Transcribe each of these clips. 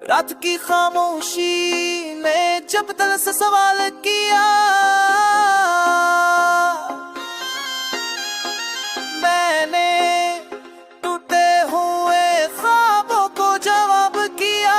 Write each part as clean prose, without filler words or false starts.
रात की खामोशी ने जब दिल से सवाल किया, मैंने टूटे हुए ख्वाबों को जवाब किया।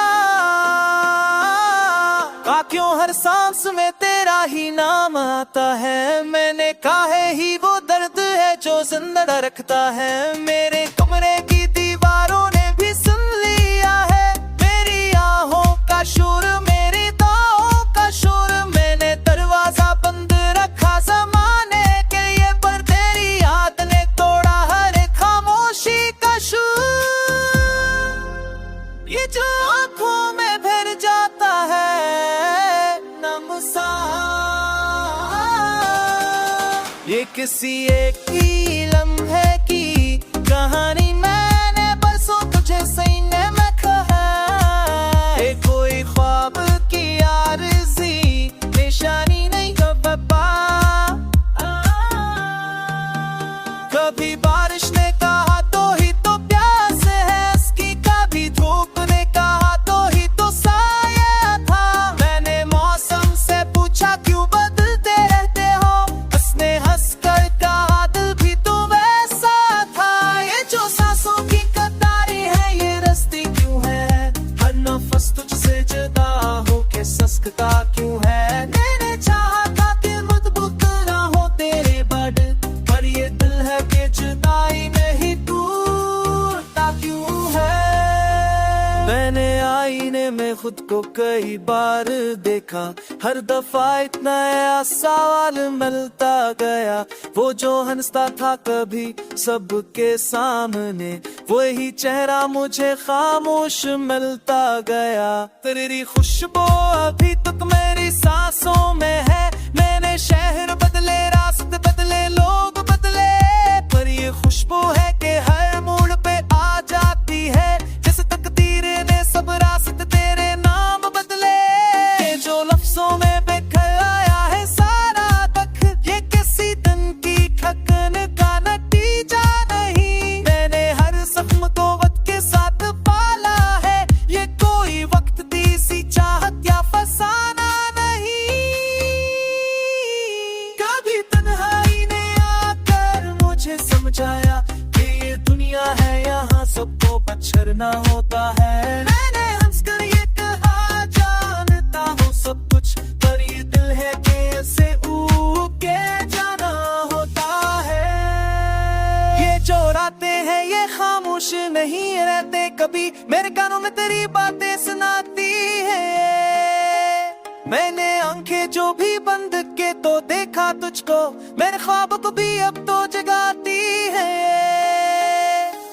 कहा क्यों हर सांस में तेरा ही नाम आता है, मैंने कहा ही वो दर्द है जो जिंदा रखता है। मेरे कमरे की दीवारों ने भी सुन लिया है मेरी आहों का शोर, मेरी दाओं का शोर। मैंने दरवाजा बंद रखा ज़माने के लिए, पर तेरी याद ने तोड़ा हर एक खामोशी का शोर। ये जो आंखों में भर जाता है नम सा, ये किसी एक ही लम्हे की कहानी, मैंने बरसों तुझे सीने में कहा। कोई ख्वाब की आरज़ी निशानी नहीं कबा। कभी बारिश ने कहा तो ही तो प्यास है उसकी, कभी धूप ने कहा तो ही तो साया था। मैंने मौसम से पूछा क्यों बदलते रहते हो, उसने हंसकर कहा दिल भी तो वैसा था। ये जो सांसों की कतारें हैं ये रस्ती क्यों है, हर नफस तुझसे जुदा हो के सस्ता क्यों है। मैंने चाहा था कि मुतबुक ना हो तेरे बड, पर ये दिल है कि जुदाई नहीं टूटता क्यों है। मैंने आईने में खुद को कई बार देखा, हर दफा इतना नया सवाल मिलता गया। वो जो हंसता था कभी सबके सामने, वही चेहरा मुझे खामोश मिलता गया। तेरी खुशबू अभी तक मेरी सांसों में है। मैंने शहर बदले, रास्ते बदले, लोग बदले, पर ये खुशबू है कि हर मोड़ पे आ जाती है। जैसे तकदीर ने सब रास्ते तेरे नाम बदले। ये जो लफ्जों में बिखर आया है सारा तक, ये किसी दिन की थकन का नतीजा नहीं। मैंने हर जख्म को वक्त के साथ पाला है, ये कोई वक्त दी सी चाहत या फसाना नहीं। कभी तन्हाई ने आकर मुझे समझाया कि ये दुनिया है यहाँ सबको पछड़ना होता है। मैंने हंसकर ये कहा जानता हूँ सब कुछ, पर ये दिल है कि इसे ऊब के जाना होता है। ये जो रातें हैं ये खामोश नहीं रहते कभी, मेरे कानों में तेरी बातें सुनाती है। मैंने आंखें जो भी बंद के तो देखा तुझको, मेरे ख्वाब को भी अब तो जगाती है।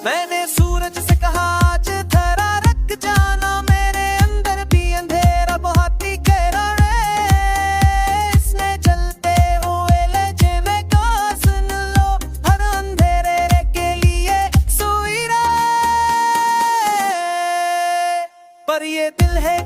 मैंने सूरज से कहा आज धरा रख जाना, मेरे अंदर भी अंधेरा बहुत ही गहरा है। इसने चलते हुए लहजे में कहा सुन लो, हर अंधेरे के लिए सोई रहे, पर ये दिल है